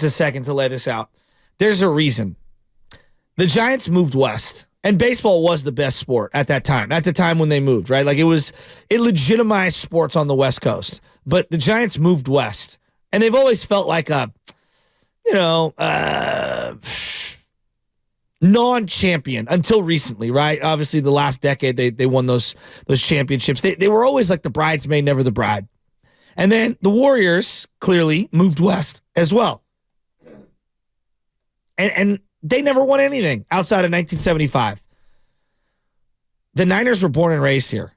a second to lay this out. There's a reason. The Giants moved west, and baseball was the best sport at that time, at the time when they moved, right? Like it legitimized sports on the West Coast, but the Giants moved west, and they've always felt like a, non-champion until recently, right? Obviously, the last decade, they won those championships. They were always like the bridesmaid, never the bride. And then the Warriors clearly moved west as well. And they never won anything outside of 1975. The Niners were born and raised here,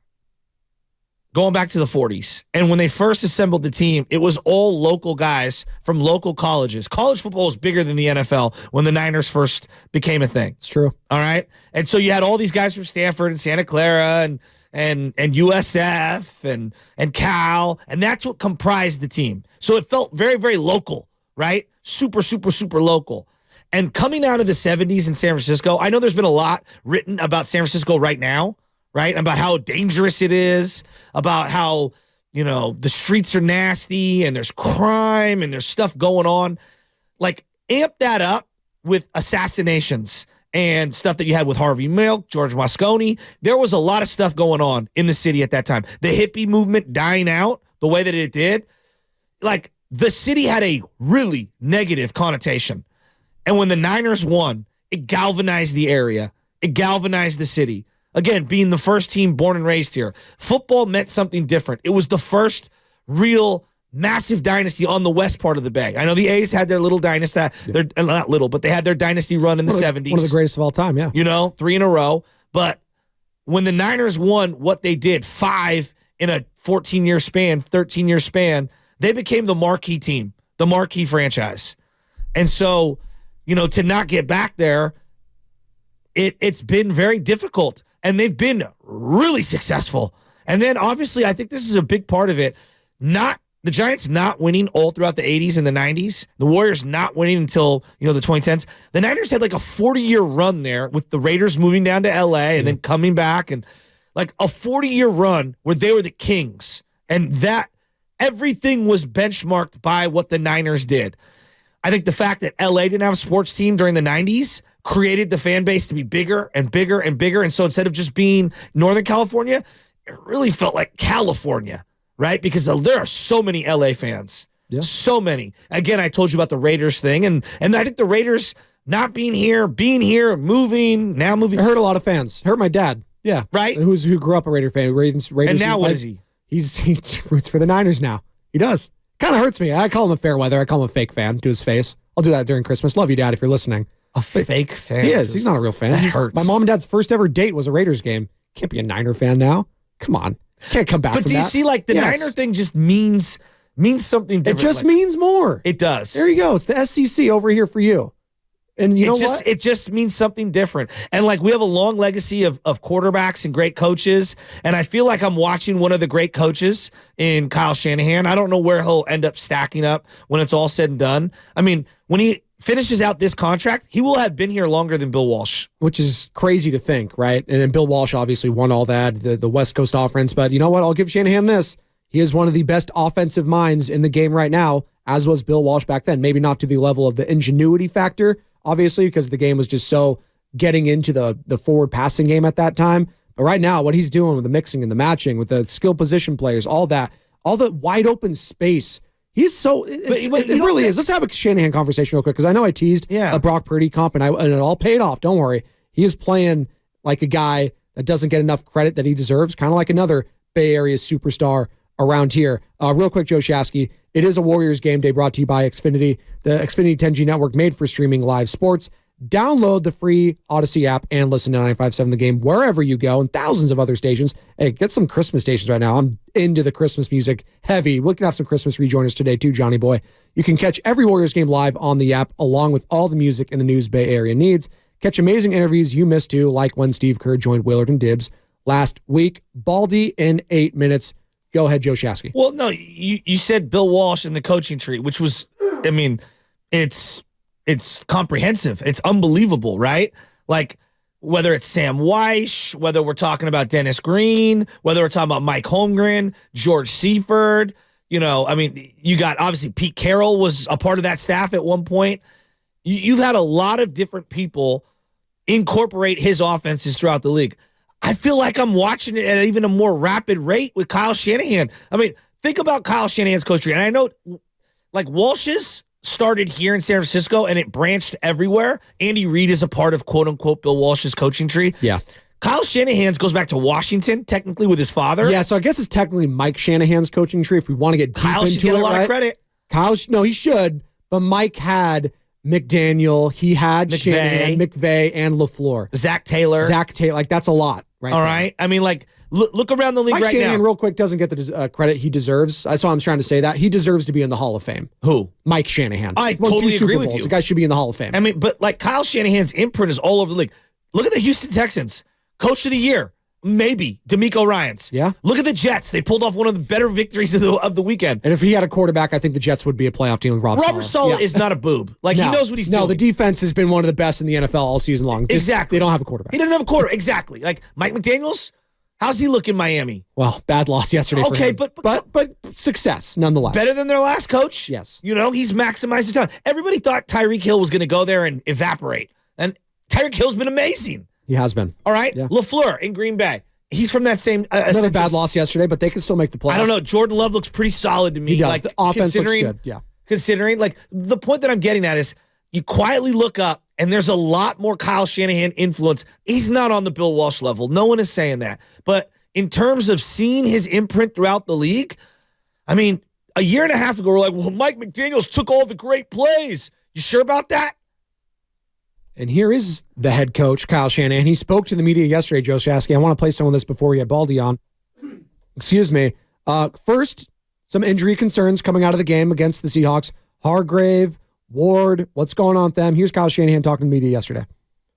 going back to the 40s. And when they first assembled the team, it was all local guys from local colleges. College football was bigger than the NFL when the Niners first became a thing. It's true. All right? And so you had all these guys from Stanford and Santa Clara and USF and Cal, and that's what comprised the team. So it felt very, very local, right? Super, super, super local. And coming out of the 70s in San Francisco, I know there's been a lot written about San Francisco right now, right? About how dangerous it is, about how, the streets are nasty and there's crime and there's stuff going on. Like, amp that up with assassinations and stuff that you had with Harvey Milk, George Moscone. There was a lot of stuff going on in the city at that time. The hippie movement dying out the way that it did, like, the city had a really negative connotation. And when the Niners won, it galvanized the area. It galvanized the city. Again, being the first team born and raised here. Football meant something different. It was the first real massive dynasty on the west part of the Bay. I know the A's had their little dynasty. They're not little, but they had their dynasty run in the 70s. One of the greatest of all time, yeah. 3 in a row. But when the Niners won what they did, 5 in a 14-year span, 13-year span, they became the marquee team, the marquee franchise. And so, to not get back there, it's been very difficult. And they've been really successful. And then, obviously, I think this is a big part of it. The Giants not winning all throughout the 80s and the 90s. The Warriors not winning until, the 2010s. The Niners had like a 40-year run there with the Raiders moving down to L.A. and then coming back. And like a 40-year run where they were the kings. And that everything was benchmarked by what the Niners did. I think the fact that L.A. didn't have a sports team during the 90s created the fan base to be bigger and bigger and bigger. And so instead of just being Northern California, it really felt like California, right? Because there are so many LA fans. Yeah. So many. Again, I told you about the Raiders thing. And I think the Raiders not being here, moving. It hurt a lot of fans. Hurt my dad. Yeah. Right? Who grew up a Raider fan. Raiders, and now what is he? He roots for the Niners now. He does. Kind of hurts me. I call him a fair weather. I call him a fake fan to his face. I'll do that during Christmas. Love you, Dad, if you're listening. Fake fan? He is. He's not a real fan. That hurts. My mom and Dad's first ever date was a Raiders game. Can't be a Niner fan now. Come on. Can't come back from that. But do you see, like, the Niner thing just means something different? It just means more. It does. There you go. It's the SEC over here for you. And you know what? It just means something different. And, like, we have a long legacy of quarterbacks and great coaches. And I feel like I'm watching one of the great coaches in Kyle Shanahan. I don't know where he'll end up stacking up when it's all said and done. I mean, when he finishes out this contract, he will have been here longer than Bill Walsh. Which is crazy to think, right? And then Bill Walsh obviously won all that, the West Coast offense. But you know what? I'll give Shanahan this. He is one of the best offensive minds in the game right now, as was Bill Walsh back then. Maybe not to the level of the ingenuity factor, obviously, because the game was just so getting into the forward passing game at that time. But right now, what he's doing with the mixing and the matching, with the skill position players, all the wide open space, he's so, it really is. Let's have a Shanahan conversation real quick, because I know I teased a Brock Purdy comp, and it all paid off. Don't worry. He is playing like a guy that doesn't get enough credit that he deserves, kind of like another Bay Area superstar around here. Real quick, Joe Shasky, it is a Warriors game day brought to you by Xfinity, the Xfinity 10G network made for streaming live sports. Download the free Odyssey app and listen to 95.7 The Game wherever you go, and thousands of other stations. Hey, get some Christmas stations right now. I'm into the Christmas music heavy. We can have some Christmas rejoiners today too, Johnny boy. You can catch every Warriors game live on the app, along with all the music and the news Bay Area needs. Catch amazing interviews you missed too, like when Steve Kerr joined Willard and Dibbs last week. Baldy in 8 minutes. Go ahead, Joe Shasky. Well, no, you said Bill Walsh and the coaching tree, which was, I mean, it's comprehensive. It's unbelievable, right? Like, whether it's Sam Weish, whether we're talking about Dennis Green, whether we're talking about Mike Holmgren, George Seifert, I mean, you got obviously Pete Carroll was a part of that staff at one point. You've had a lot of different people incorporate his offenses throughout the league. I feel like I'm watching it at even a more rapid rate with Kyle Shanahan. I mean, think about Kyle Shanahan's coach tree. And I know, like, Walsh's started here in San Francisco and it branched everywhere. Andy Reid is a part of, quote-unquote, Bill Walsh's coaching tree. Yeah. Kyle Shanahan's goes back to Washington, technically, with his father. Yeah, so I guess it's technically Mike Shanahan's coaching tree if we want to get deep Kyle into should get it, a lot of credit. No, he should, but Mike had McDaniel, he had Shanahan, McVay, and LaFleur. Zach Taylor. Like, that's a lot, right? All right. I mean, like, look around the league Mike right Shanahan, now. real quick, doesn't get the credit he deserves. I saw him trying to say that. He deserves to be in the Hall of Fame. Who? Mike Shanahan. I Won totally 2 Super agree with Bowls. you. The guy should be in the Hall of Fame. I mean, but, like, Kyle Shanahan's imprint is all over the league. Look at the Houston Texans. Coach of the year. Maybe DeMeco Ryans. Yeah. Look at the Jets. They pulled off one of the better victories of the weekend. And if he had a quarterback, I think the Jets would be a playoff team with Robert Saleh is not a boob. Like, he knows what he's doing. No, the defense has been one of the best in the NFL all season long. Exactly. They don't have a quarterback. He doesn't have a quarterback. Exactly. Like, Mike McDaniels, how's he look in Miami? Well, bad loss yesterday for him. But success nonetheless. Better than their last coach? Yes. He's maximized the time. Everybody thought Tyreek Hill was going to go there and evaporate. And Tyreek Hill's been amazing. He has been. All right? Yeah. LaFleur in Green Bay. He's from that same... Another bad loss yesterday, but they can still make the playoffs. I don't know. Jordan Love looks pretty solid to me. He does. Like, the offense looks good, yeah. Considering, like, the point that I'm getting at is you quietly look up, and there's a lot more Kyle Shanahan influence. He's not on the Bill Walsh level. No one is saying that. But in terms of seeing his imprint throughout the league, I mean, a year and a half ago, we're like, well, Mike McDaniels took all the great plays. You sure about that? And here is the head coach, Kyle Shanahan. He spoke to the media yesterday, Joe Shasky. I want to play some of this before we get Baldy on. Excuse me. First, some injury concerns coming out of the game against the Seahawks. Hargrave, Ward, what's going on with them? Here's Kyle Shanahan talking to the media yesterday.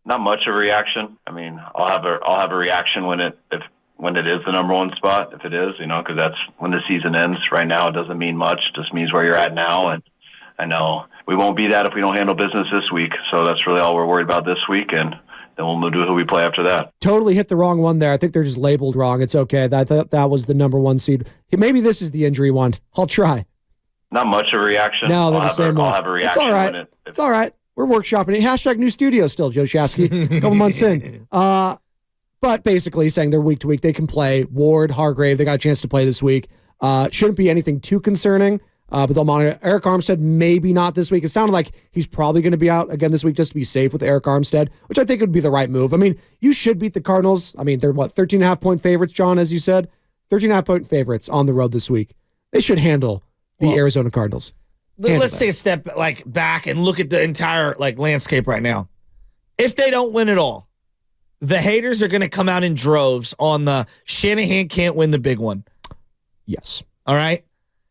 Not much of a reaction. I mean, I'll have a reaction when it is the number one spot, if it is, because that's when the season ends. Right now, it doesn't mean much. It just means where you're at now, and I know we won't be that if we don't handle business this week. So that's really all we're worried about this week, and then we'll do who we play after that. Totally hit the wrong one there. I think they're just labeled wrong. It's okay. I thought that was the number one seed. Maybe this is the injury one. I'll try. Not much of a reation. No, they're the same one. I'll have a reaction. It's all right. It's all right. We're workshopping it. Hashtag new studio still, Joe Shasky. A couple months in. But basically saying they're week to week. They can play. Ward, Hargrave, they got a chance to play this week. Shouldn't be anything too concerning. But they'll monitor. Eric Armstead, maybe not this week. It sounded like he's probably going to be out again this week just to be safe with Eric Armstead, which I think would be the right move. I mean, you should beat the Cardinals. I mean, they're 13.5-point favorites, John, as you said? 13.5-point favorites on the road this week. They should handle the Arizona Cardinals. Let's take a step back and look at the entire landscape right now. If they don't win it all, the haters are going to come out in droves on the Shanahan can't win the big one. Yes. All right?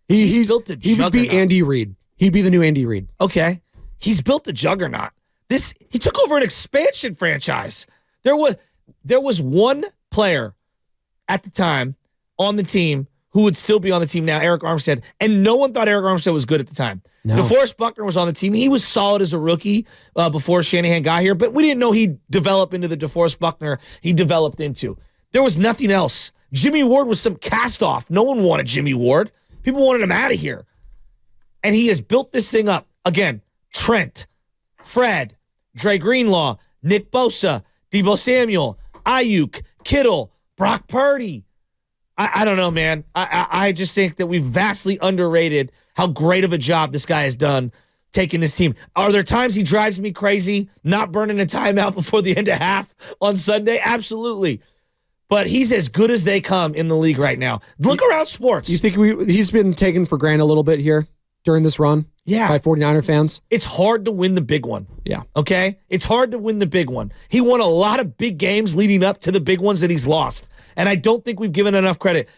He's built a juggernaut. He would be Andy Reid. He'd be the new Andy Reid. Okay. He's built a juggernaut. He took over an expansion franchise. There was one player at the time on the team who would still be on the team now, Eric Armstead, and no one thought Eric Armstead was good at the time. No. DeForest Buckner was on the team. He was solid as a rookie before Shanahan got here, but we didn't know he'd develop into the DeForest Buckner he developed into. There was nothing else. Jimmy Ward was some cast-off. No one wanted Jimmy Ward. People wanted him out of here. And he has built this thing up. Again, Trent, Fred, Dre Greenlaw, Nick Bosa, Deebo Samuel, Ayuk, Kittle, Brock Purdy. I don't know, man. I just think that we've vastly underrated how great of a job this guy has done taking this team. Are there times he drives me crazy, not burning a timeout before the end of half on Sunday? Absolutely. But he's as good as they come in the league right now. Look around sports. You think he's been taken for granted a little bit here during this run? Yeah. By 49er fans? It's hard to win the big one. Yeah. Okay? It's hard to win the big one. He won a lot of big games leading up to the big ones that he's lost. And I don't think we've given enough credit.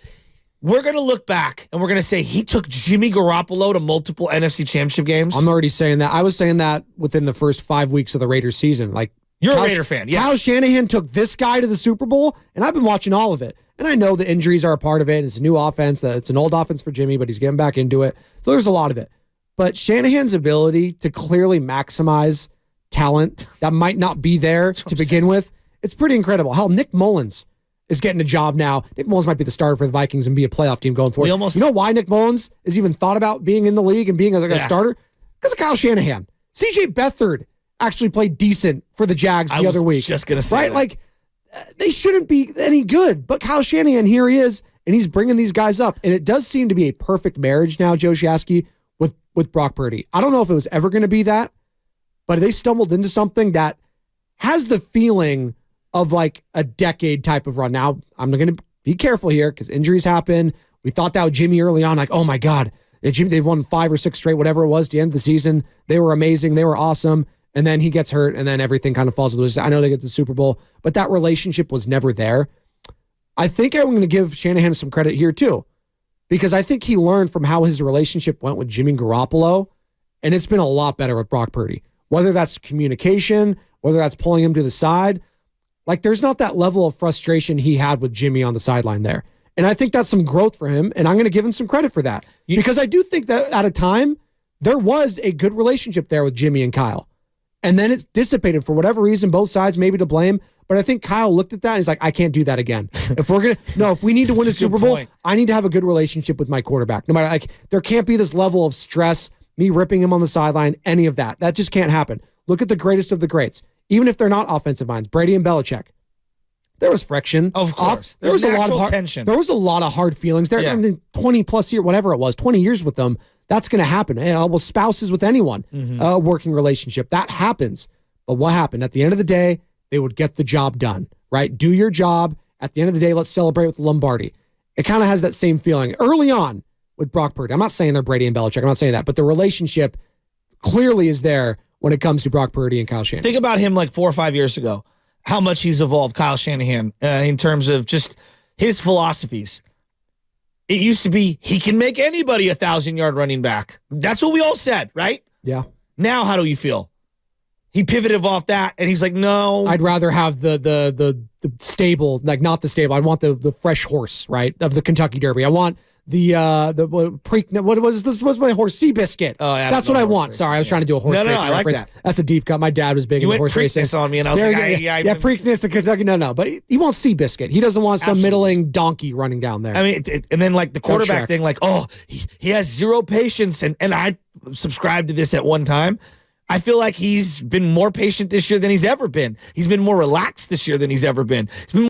We're going to look back and we're going to say he took Jimmy Garoppolo to multiple NFC championship games. I'm already saying that. I was saying that within the first 5 weeks of the Raiders season. You're a Raider fan, yeah. Kyle Shanahan took this guy to the Super Bowl, and I've been watching all of it. And I know the injuries are a part of it. It's a new offense. It's an old offense for Jimmy, but he's getting back into it. So there's a lot of it. But Shanahan's ability to clearly maximize talent that might not be there to begin with, it's pretty incredible. Hell, Nick Mullins is getting a job now. Nick Mullins might be the starter for the Vikings and be a playoff team going forward. You know why Nick Mullins has even thought about being in the league and being a starter? Because of Kyle Shanahan. CJ Beathard actually played decent for the Jags the other week. Just going to say right? That. Like, they shouldn't be any good. But Kyle Shanahan, here he is, and he's bringing these guys up. And it does seem to be a perfect marriage now, Joe Shasky, with Brock Purdy. I don't know if it was ever going to be that, but they stumbled into something that has the feeling of like a decade type of run. Now, I'm going to be careful here because injuries happen. We thought that with Jimmy early on, like, oh my God, they've won 5 or 6 straight, whatever it was, at the end of the season. They were amazing. They were awesome. And then he gets hurt, and then everything kind of falls to the wayside. I know they get the Super Bowl, but that relationship was never there. I think I'm going to give Shanahan some credit here too, because I think he learned from how his relationship went with Jimmy Garoppolo, and it's been a lot better with Brock Purdy. Whether that's communication, whether that's pulling him to the side, like there's not that level of frustration he had with Jimmy on the sideline there. And I think that's some growth for him, and I'm going to give him some credit for that. Because I do think that at a time, there was a good relationship there with Jimmy and Kyle. And then it's dissipated for whatever reason, both sides maybe to blame. But I think Kyle looked at that and he's like, I can't do that again. If we need to win a Super Bowl, I need to have a good relationship with my quarterback. No matter, like, there can't be this level of stress, me ripping him on the sideline, any of that. That just can't happen. Look at the greatest of the greats. Even if they're not offensive minds, Brady and Belichick. There was friction. Of course. There was a lot of tension. There was a lot of hard feelings there. Yeah. I mean, 20 plus years, whatever it was, 20 years with them, that's going to happen. Well, spouses with anyone, working relationship, that happens. But what happened? At the end of the day, they would get the job done, right? Do your job. At the end of the day, let's celebrate with Lombardi. It kind of has that same feeling early on with Brock Purdy. I'm not saying they're Brady and Belichick. I'm not saying that. But the relationship clearly is there when it comes to Brock Purdy and Kyle Shanahan. Think about him like 4 or 5 years ago, how much he's evolved, Kyle Shanahan, in terms of just his philosophies. It used to be he can make anybody a 1,000-yard running back. That's what we all said, right? Yeah. Now, how do you feel? He pivoted off that, and he's like, no. I'd rather have the stable, like not the stable. I want the fresh horse, right, of the Kentucky Derby. I want what was this? Was my horse Seabiscuit? Oh, yeah, that's what I want. Sorry, I was trying to do a horse racing reference. I like that. That's a deep cut. My dad was big in horse racing. You went Preakness on me, and I was like, Preakness, the Kentucky. No, but he wants Seabiscuit. He doesn't want some middling donkey running down there. I mean, and then like the quarterback thing, like, oh, he has zero patience, and I subscribed to this at one time. I feel like he's been more patient this year than he's ever been. He's been more relaxed this year than he's ever been. He's been